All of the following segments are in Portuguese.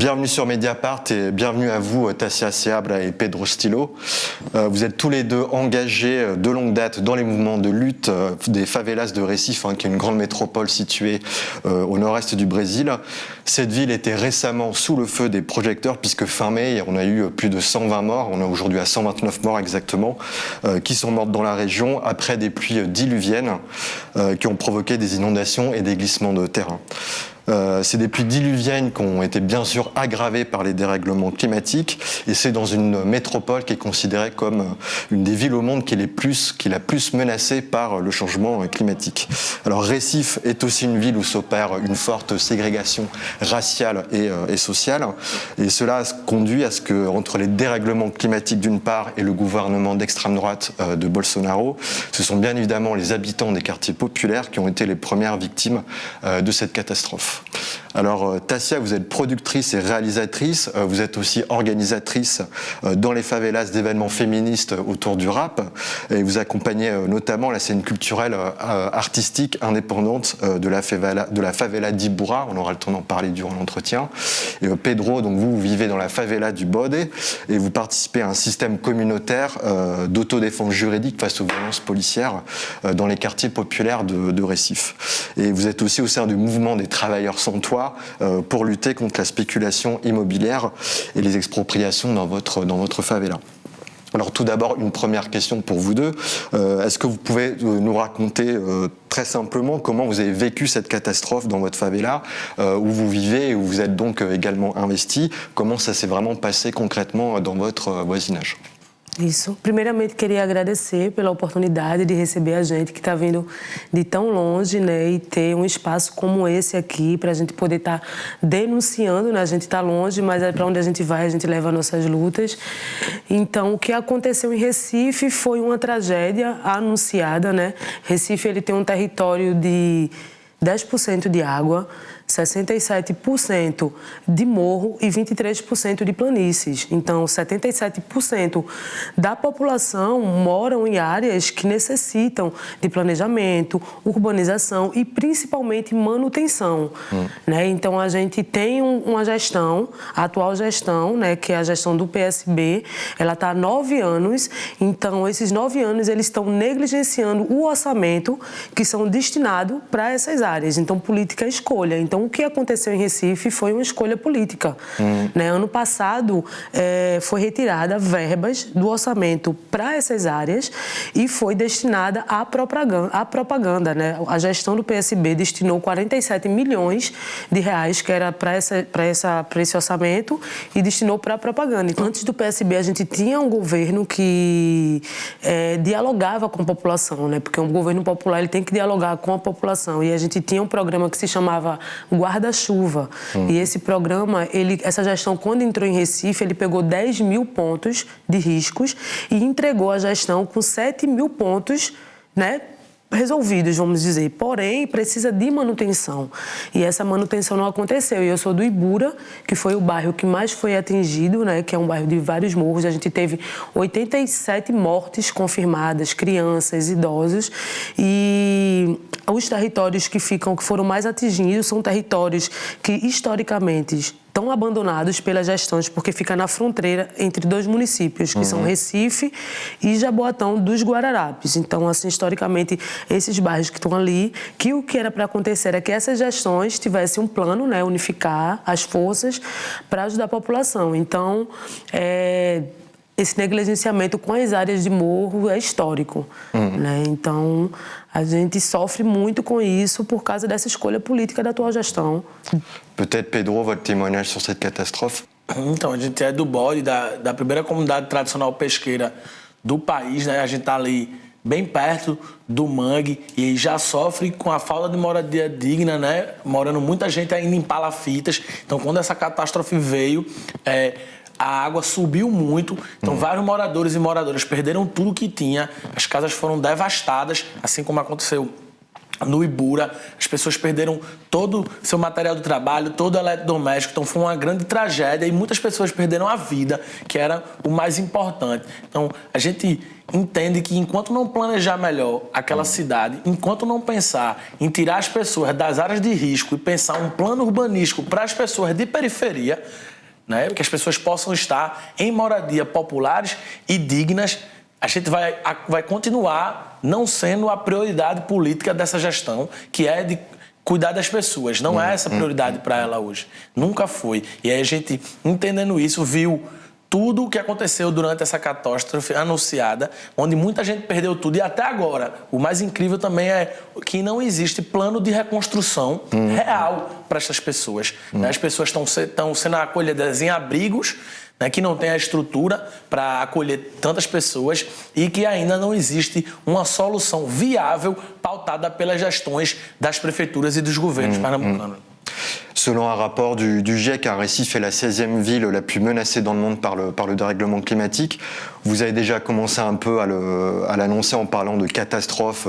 Bienvenue sur Mediapart et bienvenue à vous, Tassia Seabra et Pedro Stilo. Vous êtes tous les deux engagés de longue date dans les mouvements de lutte des favelas de Recife, qui est une grande métropole située au nord-est du Brésil. Cette ville était récemment sous le feu des projecteurs puisque fin mai, on a eu plus de 120 morts, on est aujourd'hui à 129 morts exactement, qui sont mortes dans la région après des pluies diluviennes qui ont provoqué des inondations et des glissements de terrain. C'est des pluies diluviennes qui ont été bien sûr aggravées par les dérèglements climatiques et c'est dans une métropole qui est considérée comme une des villes au monde qui est la plus menacée par le changement climatique. Alors Recife est aussi une ville où s'opère une forte ségrégation raciale et sociale et cela conduit à ce que entre les dérèglements climatiques d'une part et le gouvernement d'extrême droite de Bolsonaro, ce sont bien évidemment les habitants des quartiers populaires qui ont été les premières victimes de cette catastrophe. Alors Tassia, vous êtes productrice et réalisatrice, vous êtes aussi organisatrice dans les favelas d'événements féministes autour du rap et vous accompagnez notamment la scène culturelle artistique indépendante de la favela d'Ibura, on aura le temps d'en parler durant l'entretien. Et Pedro, donc vous vivez dans la favela du Bode et vous participez à un système communautaire d'autodéfense juridique face aux violences policières dans les quartiers populaires de Recife. Et vous êtes aussi au sein du mouvement des travailleurs sans toit pour lutter contre la spéculation immobilière et les expropriations dans votre favela. Alors tout d'abord, une première question pour vous deux. Est-ce que vous pouvez nous raconter très simplement comment vous avez vécu cette catastrophe dans votre favela, où vous vivez et où vous êtes donc également investi? Comment ça s'est vraiment passé concrètement dans votre voisinage? Isso. Primeiramente, queria agradecer pela oportunidade de receber a gente que está vindo de tão longe, né, e ter um espaço como esse aqui para a gente poder estar denunciando, né? A gente está longe, mas para onde a gente vai, a gente leva nossas lutas. Então, o que aconteceu em Recife foi uma tragédia anunciada, né? Recife ele tem um território de 10% de água, 67% de morro e 23% de planícies. Então, 77% da população moram em áreas que necessitam de planejamento, urbanização e principalmente manutenção. Né? Então, a gente tem uma gestão, a atual gestão, né, que é a gestão do PSB, ela está há 9 anos. Então, esses 9 anos eles estão negligenciando o orçamento que são destinados para essas áreas. Então, política é escolha. Então, o que aconteceu em Recife foi uma escolha política. Né? Ano passado, foi retirada verbas do orçamento para essas áreas e foi destinada à propaganda. Né? A gestão do PSB destinou 47 milhões de reais, que era para esse orçamento, e destinou para a propaganda. Então, antes do PSB, a gente tinha um governo que dialogava com a população, né? Porque um governo popular ele tem que dialogar com a população. E a gente tinha um programa que se chamava Guarda-Chuva. E esse programa, essa gestão, quando entrou em Recife, ele pegou 10 mil pontos de riscos e entregou a gestão com 7 mil pontos, né, resolvidos, vamos dizer. Porém, precisa de manutenção. E essa manutenção não aconteceu. E eu sou do Ibura, que foi o bairro que mais foi atingido, né? Que é um bairro de vários morros. A gente teve 87 mortes confirmadas, crianças, idosos. E os territórios que foram mais atingidos são territórios que, historicamente, estão abandonados pelas gestões, porque fica na fronteira entre dois municípios, que são Recife e Jaboatão dos Guararapes. Então, assim, historicamente, esses bairros que estão ali, que o que era para acontecer era que essas gestões tivessem um plano, né, unificar as forças para ajudar a população. Então, esse negligenciamento com as áreas de morro é histórico. Né? Então, a gente sofre muito com isso por causa dessa escolha política da atual gestão. Peut-être, Pedro, votre témoignage sur cette catastrophe? Então, a gente é do Bode, da primeira comunidade tradicional pesqueira do país, né? A gente está ali bem perto do mangue e já sofre com a falta de moradia digna, né? Morando muita gente ainda em palafitas. Então, quando essa catástrofe veio, a água subiu muito, então vários moradores e moradoras perderam tudo que tinha, as casas foram devastadas, assim como aconteceu no Ibura, as pessoas perderam todo o seu material do trabalho, todo o eletrodoméstico, então foi uma grande tragédia e muitas pessoas perderam a vida, que era o mais importante. Então, a gente entende que enquanto não planejar melhor aquela cidade, enquanto não pensar em tirar as pessoas das áreas de risco e pensar um plano urbanístico para as pessoas de periferia, né, que as pessoas possam estar em moradia populares e dignas, a gente vai continuar não sendo a prioridade política dessa gestão, que é de cuidar das pessoas. Não é essa prioridade para ela hoje. Nunca foi. E aí a gente, entendendo isso, viu tudo o que aconteceu durante essa catástrofe anunciada, onde muita gente perdeu tudo. E até agora, o mais incrível também é que não existe plano de reconstrução real para essas pessoas. As pessoas estão sendo acolhidas em abrigos, né, que não tem a estrutura para acolher tantas pessoas e que ainda não existe uma solução viável pautada pelas gestões das prefeituras e dos governos pernambucanos. Selon un rapport du GIEC, Recife est la 16e ville la plus menacée dans le monde par le dérèglement climatique. Vous avez déjà commencé un peu à l'annoncer en parlant de catastrophes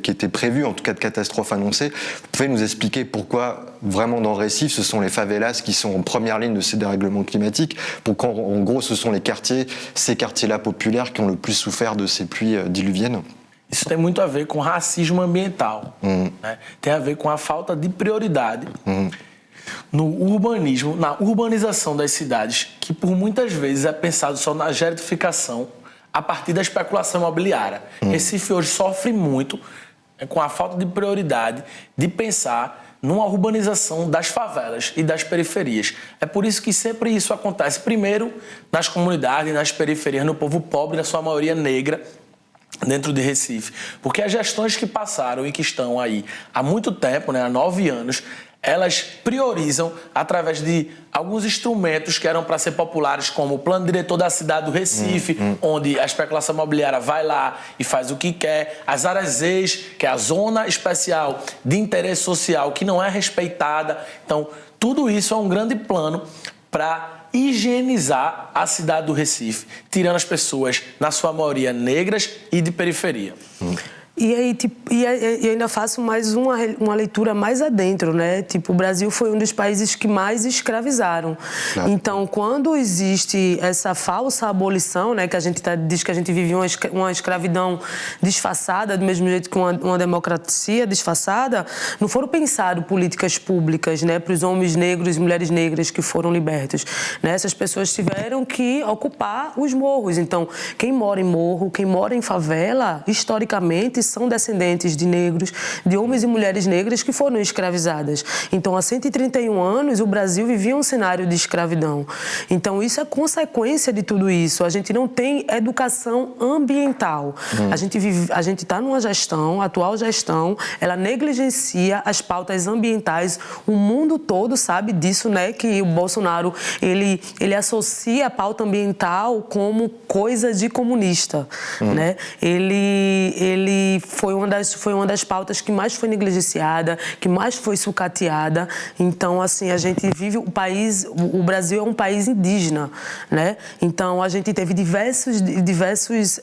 qui étaient prévues, en tout cas de catastrophes annoncées. Vous pouvez nous expliquer pourquoi, vraiment dans Recife, ce sont les favelas qui sont en première ligne de ces dérèglements climatiques? Pourquoi, en gros, ce sont ces quartiers-là populaires qui ont le plus souffert de ces pluies diluviennes? Isso tem muito a ver com racismo ambiental, né? Tem a ver com a falta de prioridade no urbanismo, na urbanização das cidades, que por muitas vezes é pensado só na gentrificação a partir da especulação imobiliária. Recife hoje sofre muito com a falta de prioridade de pensar numa urbanização das favelas e das periferias. É por isso que sempre isso acontece, primeiro nas comunidades, nas periferias, no povo pobre, na sua maioria negra, dentro de Recife. Porque as gestões que passaram e que estão aí há muito tempo, né, há 9 anos, elas priorizam através de alguns instrumentos que eram para ser populares, como o plano diretor da cidade do Recife, onde a especulação imobiliária vai lá e faz o que quer, as áreas EIS, que é a zona especial de interesse social, que não é respeitada. Então, tudo isso é um grande plano para higienizar a cidade do Recife, tirando as pessoas, na sua maioria, negras e de periferia. E aí, tipo, e ainda faço mais uma leitura mais adentro, né? Tipo, o Brasil foi um dos países que mais escravizaram. Claro. Então, quando existe essa falsa abolição, né? Que a gente diz que a gente vive uma escravidão disfarçada, do mesmo jeito que uma democracia disfarçada, não foram pensadas políticas públicas, né? Para os homens negros e mulheres negras que foram libertos, né? Essas pessoas tiveram que ocupar os morros. Então, quem mora em morro, quem mora em favela, historicamente, são descendentes de negros, de homens e mulheres negras que foram escravizadas. Então, há 131 anos, o Brasil vivia um cenário de escravidão. Então, isso é consequência de tudo isso. A gente não tem educação ambiental. A gente está numa gestão, a atual gestão, ela negligencia as pautas ambientais. O mundo todo sabe disso, né? Que o Bolsonaro, ele associa a pauta ambiental como coisa de comunista, né? Ele foi uma das pautas que mais foi negligenciada, que mais foi sucateada. Então, assim, a gente vive o Brasil é um país indígena, né? Então, a gente teve diversos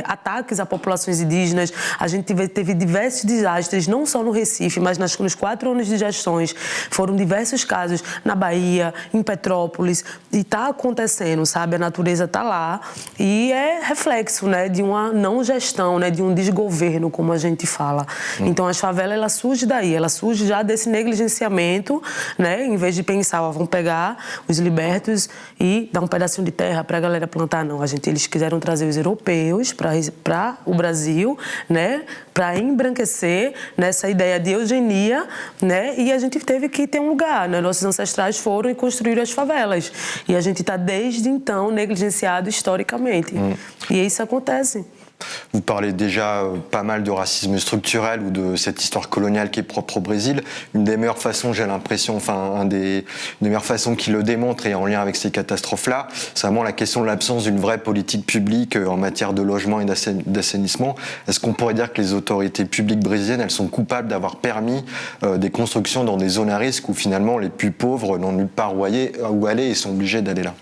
ataques a populações indígenas, a gente teve diversos desastres, não só no Recife, mas nos 4 anos de gestões, foram diversos casos na Bahia, em Petrópolis, e está acontecendo, sabe? A natureza está lá e é reflexo, né, de uma não gestão, né, de um desgoverno, como a gente fala. Então, as favelas, ela surge daí, ela surge já desse negligenciamento, né? Em vez de pensar, ó, vamos pegar os libertos e dar um pedacinho de terra para a galera plantar. Não, eles quiseram trazer os europeus para o Brasil, né? Para embranquecer nessa ideia de eugenia, né? E a gente teve que ter um lugar, né? Nossos ancestrais foram e construíram as favelas. E a gente está, desde então, negligenciado historicamente. E isso acontece. Vous parlez déjà pas mal de racisme structurel ou de cette histoire coloniale qui est propre au Brésil. Une des meilleures façons, j'ai l'impression, enfin, une des meilleures façons qui le démontre et en lien avec ces catastrophes-là, c'est vraiment la question de l'absence d'une vraie politique publique en matière de logement et d'assainissement. Est-ce qu'on pourrait dire que les autorités publiques brésiliennes, elles sont coupables d'avoir permis des constructions dans des zones à risque où finalement les plus pauvres n'ont nulle part où aller et sont obligés d'aller là?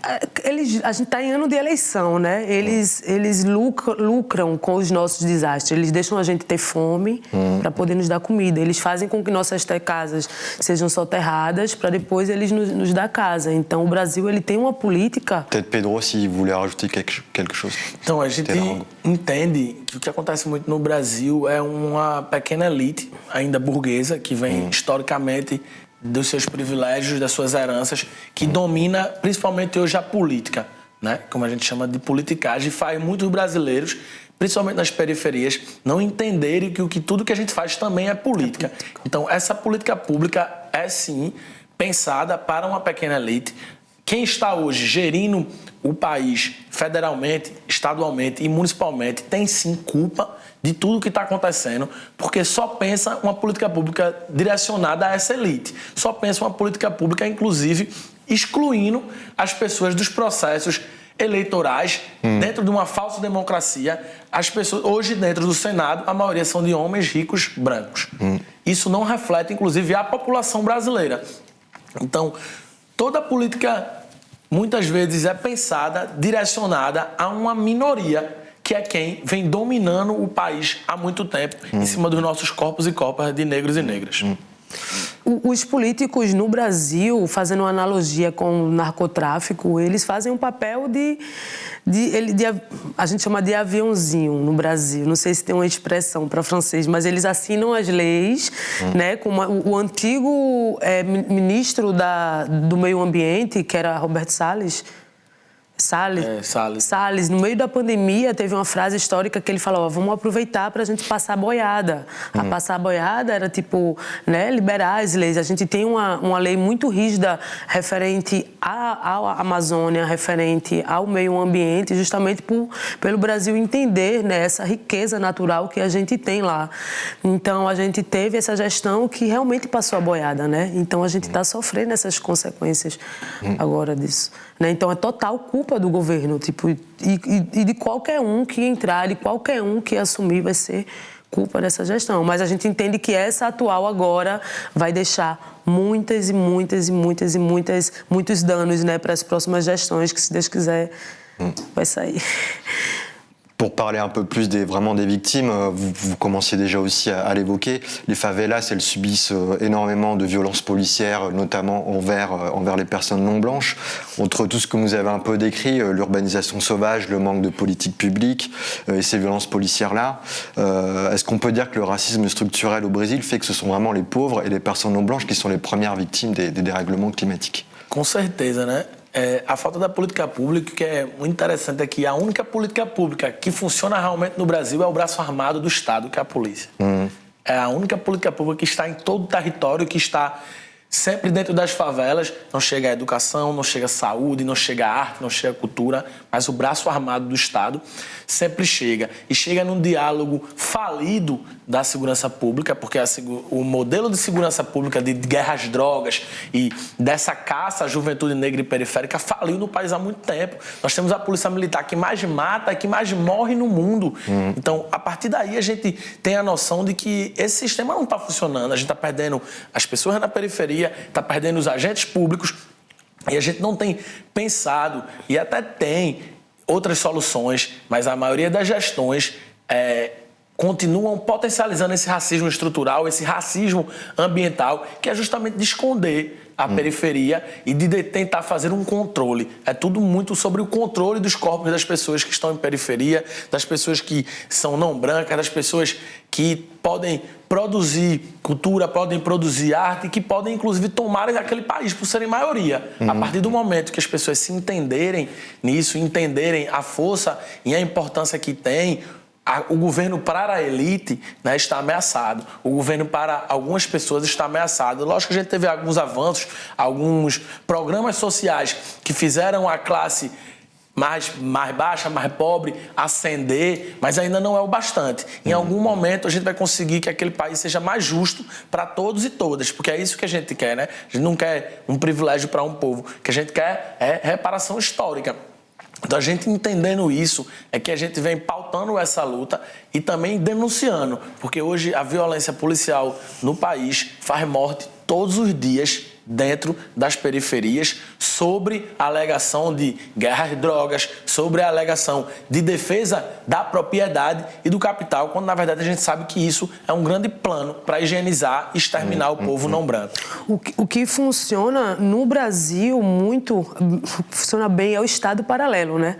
A gente está em ano de eleição, né? Eles lucram com os nossos desastres. Eles deixam a gente ter fome para poder nos dar comida. Eles fazem com que nossas casas sejam soterradas para depois eles nos dar casa. Então, o Brasil ele tem uma política... Peut-être Pedro, si vous voulez rajouter quelque chose. Então, a gente entende que o que acontece muito no Brasil é uma pequena elite, ainda burguesa, que vem historicamente dos seus privilégios, das suas heranças, que domina principalmente hoje a política, né? Como a gente chama de politicagem, faz muitos brasileiros, principalmente nas periferias, não entenderem que tudo que a gente faz também é política. Então, essa política pública é, sim, pensada para uma pequena elite. Quem está hoje gerindo o país federalmente, estadualmente e municipalmente tem, sim, culpa de tudo que está acontecendo, porque só pensa uma política pública direcionada a essa elite. Só pensa uma política pública, inclusive, excluindo as pessoas dos processos eleitorais dentro de uma falsa democracia. As pessoas, hoje, dentro do Senado, a maioria são de homens ricos brancos. Isso não reflete, inclusive, a população brasileira. Então, toda política, muitas vezes, é pensada, direcionada a uma minoria, que é quem vem dominando o país há muito tempo, em cima dos nossos corpos e corpas de negros e negras. Os políticos no Brasil, fazendo uma analogia com o narcotráfico, eles fazem um papel a gente chama de aviãozinho no Brasil. Não sei se tem uma expressão para francês, mas eles assinam as leis, né? Como o antigo ministro do Meio Ambiente, que era Roberto Salles. Salles, no meio da pandemia, teve uma frase histórica que ele falou: vamos aproveitar para a gente passar a boiada. A passar a boiada era tipo, né, liberar as leis. A gente tem uma lei muito rígida referente à Amazônia, referente ao meio ambiente, justamente pelo Brasil entender, né, essa riqueza natural que a gente tem lá. Então, a gente teve essa gestão que realmente passou a boiada, né? Então, a gente está sofrendo essas consequências agora disso. Né? Então, é total culpa do governo, tipo, e de qualquer um que entrar, de qualquer um que assumir, vai ser culpa dessa gestão. Mas a gente entende que essa atual agora vai deixar muitos danos, né, para as próximas gestões, que, se Deus quiser, vai sair. Pour parler un peu plus vraiment des victimes, vous commenciez déjà aussi à l'évoquer, les favelas, elles subissent énormément de violences policières, notamment envers les personnes non blanches. Entre tout ce que vous avez un peu décrit, l'urbanisation sauvage, le manque de politique publique et ces violences policières-là, est-ce qu'on peut dire que le racisme structurel au Brésil fait que ce sont vraiment les pauvres et les personnes non blanches qui sont les premières victimes des dérèglements climatiques? Com certeza, né? A falta da política pública, que é muito interessante aqui, a única política pública que funciona realmente no Brasil é o braço armado do Estado, que é a polícia. É a única política pública que está em todo o território, que está sempre dentro das favelas. Não chega a educação, não chega a saúde, não chega a arte, não chega a cultura, mas o braço armado do Estado sempre chega. E chega num diálogo falido da segurança pública, porque o modelo de segurança pública de guerra às drogas e dessa caça à juventude negra e periférica faliu no país há muito tempo. Nós temos a polícia militar que mais mata, que mais morre no mundo. Então, a partir daí, a gente tem a noção de que esse sistema não está funcionando. A gente está perdendo as pessoas na periferia, está perdendo os agentes públicos, e a gente não tem pensado, e até tem outras soluções, mas a maioria das gestões continuam potencializando esse racismo estrutural, esse racismo ambiental, que é justamente de esconder a periferia e de tentar fazer um controle. É tudo muito sobre o controle dos corpos das pessoas que estão em periferia, das pessoas que são não brancas, das pessoas que podem produzir cultura, podem produzir arte e que podem, inclusive, tomar aquele país por serem maioria. A partir do momento que as pessoas se entenderem nisso, entenderem a força e a importância que tem, o governo para a elite, né, está ameaçado. O governo para algumas pessoas está ameaçado. Lógico que a gente teve alguns avanços, alguns programas sociais que fizeram a classe mais baixa, mais pobre, ascender, mas ainda não é o bastante. Em algum momento a gente vai conseguir que aquele país seja mais justo para todos e todas, porque é isso que a gente quer, né? A gente não quer um privilégio para um povo. O que a gente quer é reparação histórica. Então, a gente entendendo isso, é que a gente vem pautando essa luta e também denunciando, porque hoje a violência policial no país faz morte todos os dias dentro das periferias sobre a alegação de guerra às drogas, sobre a alegação de defesa da propriedade e do capital, quando na verdade a gente sabe que isso é um grande plano para higienizar e exterminar o povo não branco. O que funciona no Brasil funciona bem é o Estado paralelo, né?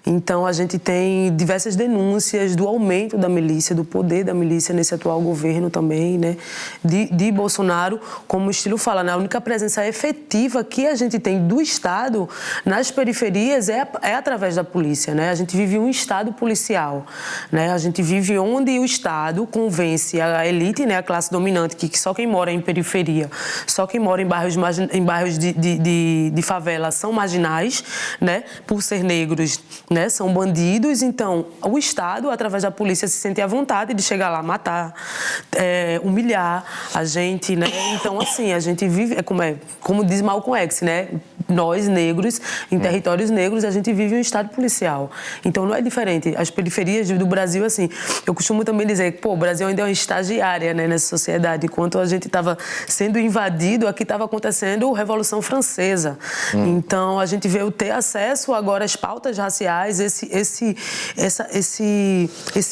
Então, a gente tem diversas denúncias do aumento da milícia, do poder da milícia nesse atual governo também, né? De Bolsonaro, como o Estilo fala, né? A única presença efetiva que a gente tem do Estado nas periferias é através da polícia, né? A gente vive um Estado policial, né? A gente vive onde o Estado convence a elite, né? A classe dominante, que só quem mora em periferia, só quem mora em bairros de favela são marginais, né? Por ser negros, né, são bandidos. Então, o Estado, através da polícia, se sente à vontade de chegar lá, matar, humilhar a gente, né? Então, assim, a gente vive, como diz Malcolm X, né? Nós, negros, em territórios negros, a gente vive um Estado policial. Então, não é diferente. As periferias do Brasil, assim, eu costumo também dizer que, o Brasil ainda é uma estagiária, né, nessa sociedade. Enquanto a gente estava sendo invadido, aqui estava acontecendo a Revolução Francesa. Então, a gente veio ter acesso agora às pautas raciais, esse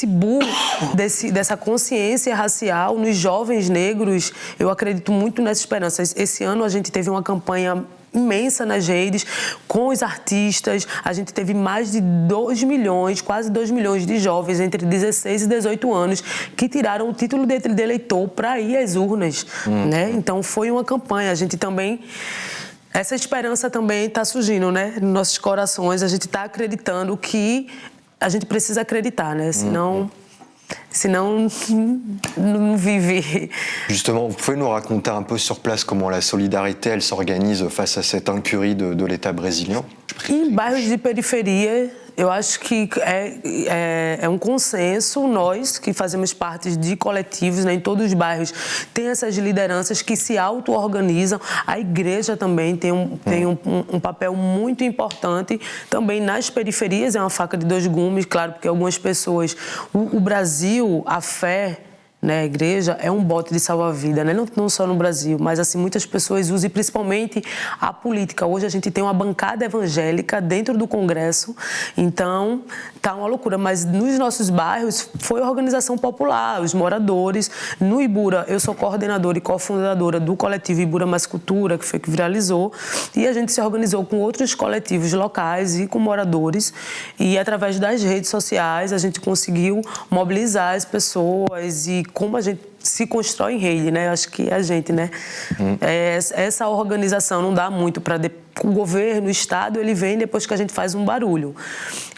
boom dessa consciência racial nos jovens negros. Eu acredito muito nessa esperança. Esse ano a gente teve uma campanha imensa nas redes, com os artistas. A gente teve mais de 2 milhões, quase 2 milhões de jovens entre 16 e 18 anos que tiraram o título de eleitor para ir às urnas, né? Então, foi uma campanha. A gente também... Essa esperança também está surgindo, né? Nos nossos corações, a gente está acreditando que a gente precisa acreditar, né? Senão não vive. Justement, vous pouvez nous raconter un peu sur place comment la solidarité elle s'organise face à cette incurie de l'État brésilien? Em bairros de periferia, eu acho que é um consenso, nós que fazemos parte de coletivos, né, em todos os bairros, tem essas lideranças que se auto-organizam. A igreja também tem um papel muito importante também nas periferias, é uma faca de dois gumes, claro, porque algumas pessoas... O Brasil, a fé... né, a igreja é um bote de salva-vida, né? Não só no Brasil, mas assim, muitas pessoas usam, e principalmente a política. Hoje a gente tem uma bancada evangélica dentro do Congresso, então tá uma loucura. Mas nos nossos bairros foi a organização popular, os moradores. No Ibura, eu sou coordenadora e cofundadora do coletivo Ibura Mais Cultura, que foi que viralizou, e a gente se organizou com outros coletivos locais e com moradores, e através das redes sociais a gente conseguiu mobilizar as pessoas. E como a gente se constrói em rede, né? Acho que é a gente, né? Essa organização não dá muito para... O governo, o Estado, ele vem depois que a gente faz um barulho.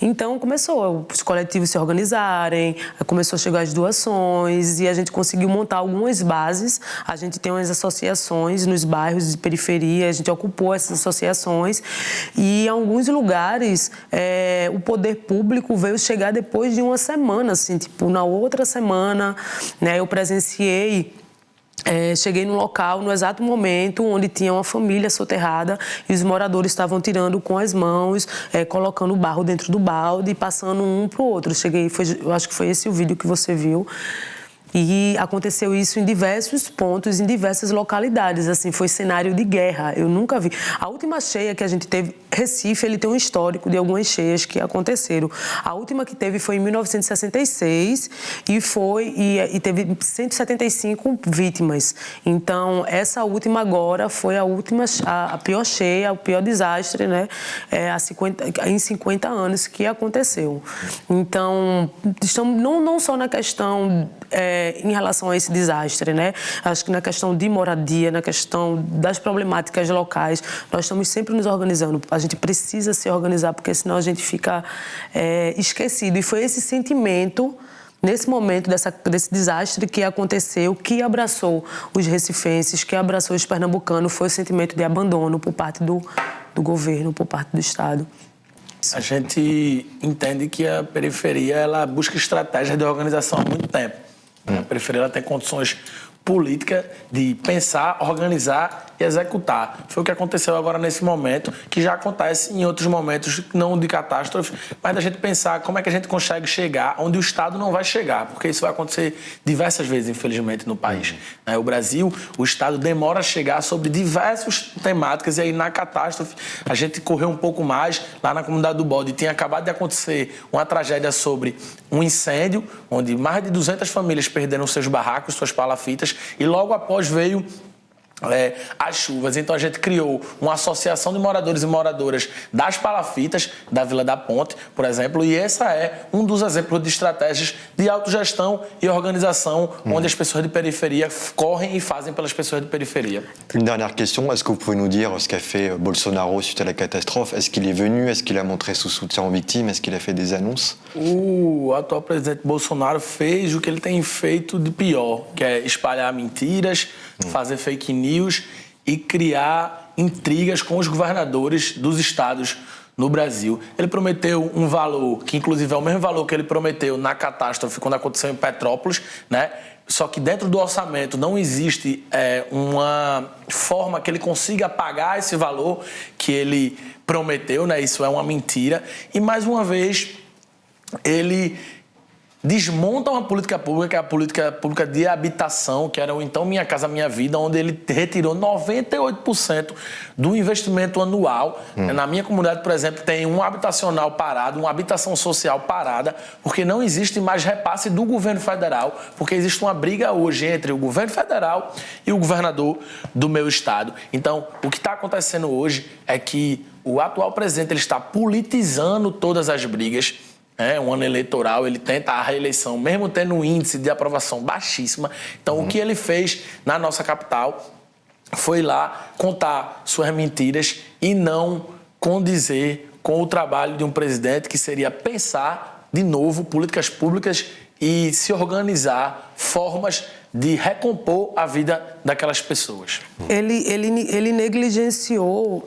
Então, começou os coletivos se organizarem, começou a chegar as doações e a gente conseguiu montar algumas bases. A gente tem umas associações nos bairros de periferia, a gente ocupou essas associações e em alguns lugares o poder público veio chegar depois de uma semana, assim, tipo, na outra semana, né, eu presenciei... cheguei no local, no exato momento, onde tinha uma família soterrada e os moradores estavam tirando com as mãos, colocando barro dentro do balde e passando um para o outro. Eu acho que foi esse o vídeo que você viu. E aconteceu isso em diversos pontos, em diversas localidades. Assim, foi cenário de guerra. Eu nunca vi. A última cheia que a gente teve, Recife, ele tem um histórico de algumas cheias que aconteceram. A última que teve foi em 1966 e teve 175 vítimas. Então, essa última agora foi a pior cheia, o pior desastre, né? Em 50 anos que aconteceu. Então, estamos não só na questão... em relação a esse desastre, né? Acho que na questão de moradia, na questão das problemáticas locais, nós estamos sempre nos organizando. A gente precisa se organizar, porque senão a gente fica esquecido. E foi esse sentimento, nesse momento desse desastre que aconteceu, que abraçou os recifenses, que abraçou os pernambucanos, foi o sentimento de abandono por parte do governo, por parte do Estado. A gente entende que a periferia ela busca estratégias de organização há muito tempo. A periferia ela tem condições políticas de pensar, organizar e executar. Foi o que aconteceu agora nesse momento, que já acontece em outros momentos, não de catástrofe, mas da gente pensar como é que a gente consegue chegar onde o Estado não vai chegar, porque isso vai acontecer diversas vezes, infelizmente, no país. O Brasil, o Estado demora a chegar sobre diversas temáticas, e aí na catástrofe a gente correu um pouco mais. Lá na comunidade do Bode tinha acabado de acontecer uma tragédia sobre um incêndio, onde mais de 200 famílias perderam seus barracos, suas palafitas, e logo após veio as chuvas. Então a gente criou uma associação de moradores e moradoras das palafitas da Vila da Ponte, por exemplo, e essa é um dos exemplos de estratégias de autogestão e organização onde as pessoas de periferia correm e fazem pelas pessoas de periferia. Une dernière question, est-ce que vous pouvez nous dire ce qu'a fait Bolsonaro suite à la catastrophe? Est-ce qu'il est venu? Est-ce qu'il a montré son soutien aux victimes? Est-ce qu'il a fait des annonces? O atual presidente Bolsonaro fez o que ele tem feito de pior, que é espalhar mentiras, fazer fake news e criar intrigas com os governadores dos estados no Brasil. Ele prometeu um valor, que inclusive é o mesmo valor que ele prometeu na catástrofe quando aconteceu em Petrópolis, né? Só que dentro do orçamento não existe uma forma que ele consiga pagar esse valor que ele prometeu, né? Isso é uma mentira. E mais uma vez, ele desmonta uma política pública, que é a política pública de habitação, que era o então Minha Casa Minha Vida, onde ele retirou 98% do investimento anual. Na minha comunidade, por exemplo, tem um habitacional parado, uma habitação social parada, porque não existe mais repasse do governo federal, porque existe uma briga hoje entre o governo federal e o governador do meu estado. Então, o que está acontecendo hoje é que o atual presidente ele está politizando todas as brigas. Um ano eleitoral, ele tenta a reeleição, mesmo tendo um índice de aprovação baixíssima. Então, o que ele fez na nossa capital foi lá contar suas mentiras e não condizer com o trabalho de um presidente, que seria pensar de novo políticas públicas e se organizar formas de recompor a vida daquelas pessoas. Ele negligenciou,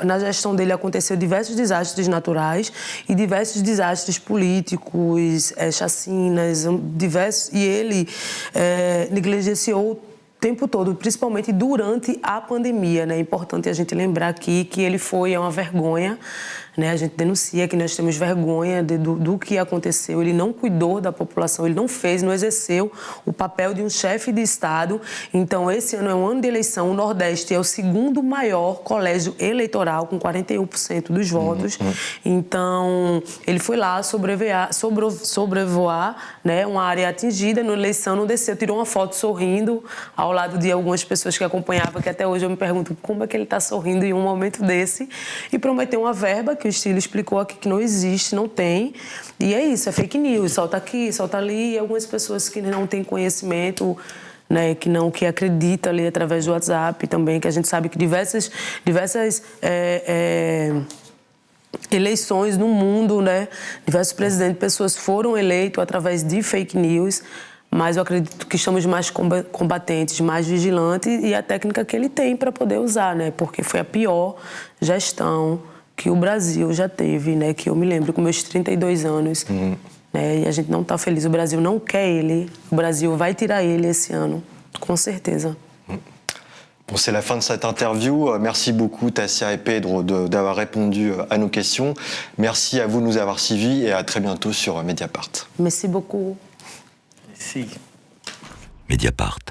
na gestão dele aconteceu diversos desastres naturais e diversos desastres políticos, chacinas, e ele negligenciou o tempo todo, principalmente durante a pandemia, né? É importante a gente lembrar aqui que ele é uma vergonha, né? A gente denuncia que nós temos vergonha do que aconteceu. Ele não cuidou da população, ele não exerceu o papel de um chefe de Estado. Então, esse ano é um ano de eleição. O Nordeste é o segundo maior colégio eleitoral, com 41% dos votos. Então, ele foi lá sobrevoar, né, uma área atingida na eleição, não desceu, tirou uma foto sorrindo ao lado de algumas pessoas que acompanhavam, que até hoje eu me pergunto como é que ele está sorrindo em um momento desse, e prometeu uma verba que o Estilo explicou aqui que não existe, não tem, e é isso, é fake news, solta aqui, solta ali, e algumas pessoas que não têm conhecimento, né, que acredita ali através do WhatsApp também, que a gente sabe que diversas eleições no mundo, né, diversos presidentes, pessoas foram eleitos através de fake news, mas eu acredito que estamos mais combatentes, mais vigilantes, e a técnica que ele tem para poder usar, né, porque foi a pior gestão que o Brasil já teve, né? Que eu me lembro com meus 32 anos, né? E a gente não está feliz. O Brasil não quer ele. O Brasil vai tirar ele esse ano, com certeza. Bon, c'est la fin de cette interview. Merci beaucoup Tassia et Pedro d'avoir répondu à nos questions. Merci à vous de nous avoir suivis et à très bientôt sur Mediapart. Merci beaucoup. Merci. Mediapart.